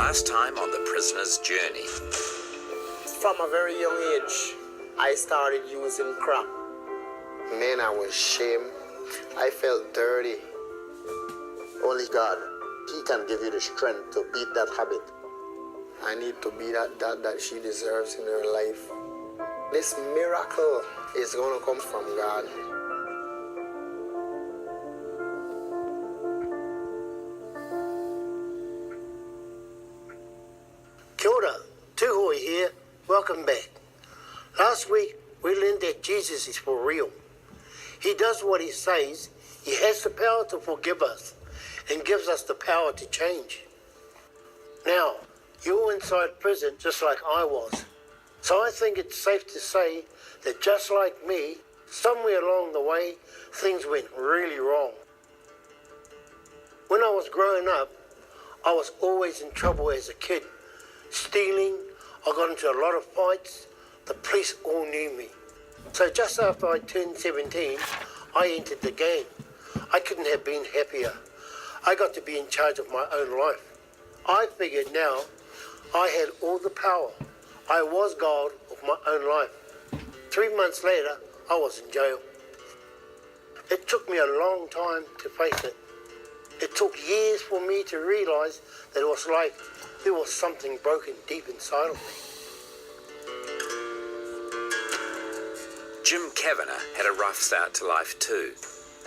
Last time on The Prisoner's Journey. From a very young age, I started using crack. Man, I was ashamed. I felt dirty. Only God, He can give you the strength to beat that habit. I need to be that she deserves in her life. This miracle is going to come from God. Kia ora, Tuhoi here, welcome back. Last week we learned that Jesus is for real. He does what He says. He has the power to forgive us and gives us the power to change. Now, you're inside prison just like I was. So I think it's safe to say that just like me, somewhere along the way, things went really wrong. When I was growing up, I was always in trouble as a kid. Stealing, I got into a lot of fights. The police all knew me. So just after I turned 17, I entered the gang. I couldn't have been happier. I got to be in charge of my own life. I figured now I had all the power. I was God of my own life. 3 months later, I was in jail. It took me a long time to face it. It took years for me to realise that it was like there was something broken deep inside of me. Jim Kavanagh had a rough start to life too,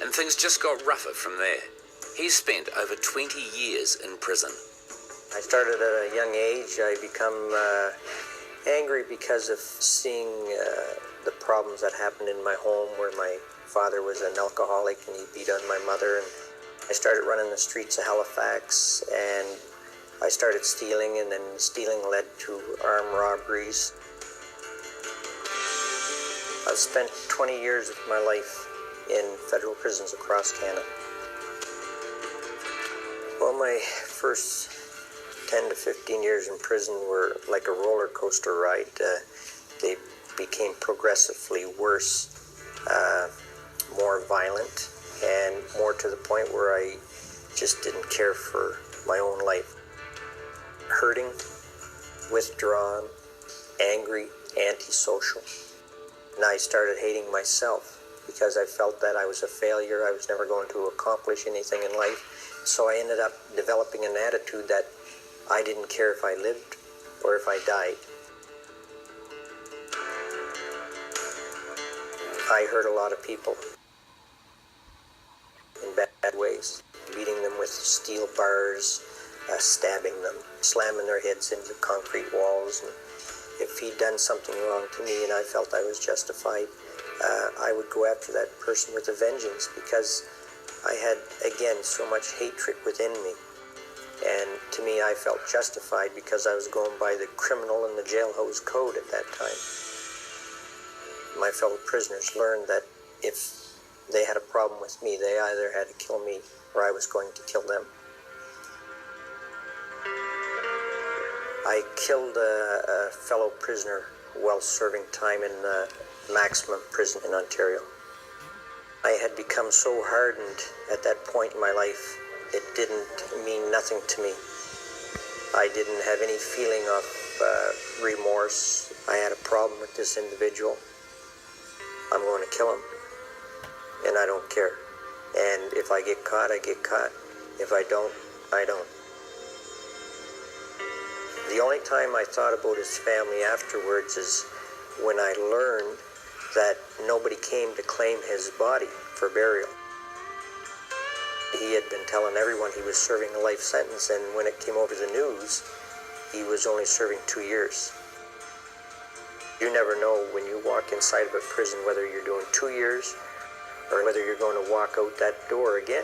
and things just got rougher from there. He spent over 20 years in prison. I started at a young age. I become angry because of seeing the problems that happened in my home, where my father was an alcoholic and he beat on my mother. And I started running the streets of Halifax, and I started stealing, and then stealing led to armed robberies. I've spent 20 years of my life in federal prisons across Canada. Well, my first 10 to 15 years in prison were like a roller coaster ride. They became progressively worse, more violent, and more to the point where I just didn't care for my own life. Hurting, withdrawn, angry, antisocial. And I started hating myself because I felt that I was a failure. I was never going to accomplish anything in life. So I ended up developing an attitude that I didn't care if I lived or if I died. I hurt a lot of people in bad ways, beating them with steel bars, stabbing them, slamming their heads into concrete walls. And if he'd done something wrong to me and I felt I was justified, I would go after that person with a vengeance, because I had, again, so much hatred within me. And to me, I felt justified because I was going by the criminal and the jailhouse code at that time. My fellow prisoners learned that if they had a problem with me, they either had to kill me or I was going to kill them. I killed a fellow prisoner while serving time in the maximum prison in Ontario. I had become so hardened at that point in my life, it didn't mean nothing to me. I didn't have any feeling of remorse. I had a problem with this individual. I'm going to kill him, and I don't care. And if I get caught, I get caught. If I don't, I don't. The only time I thought about his family afterwards is when I learned that nobody came to claim his body for burial. He had been telling everyone he was serving a life sentence, and when it came over the news, he was only serving 2 years. You never know when you walk inside of a prison whether you're doing 2 years or whether you're going to walk out that door again.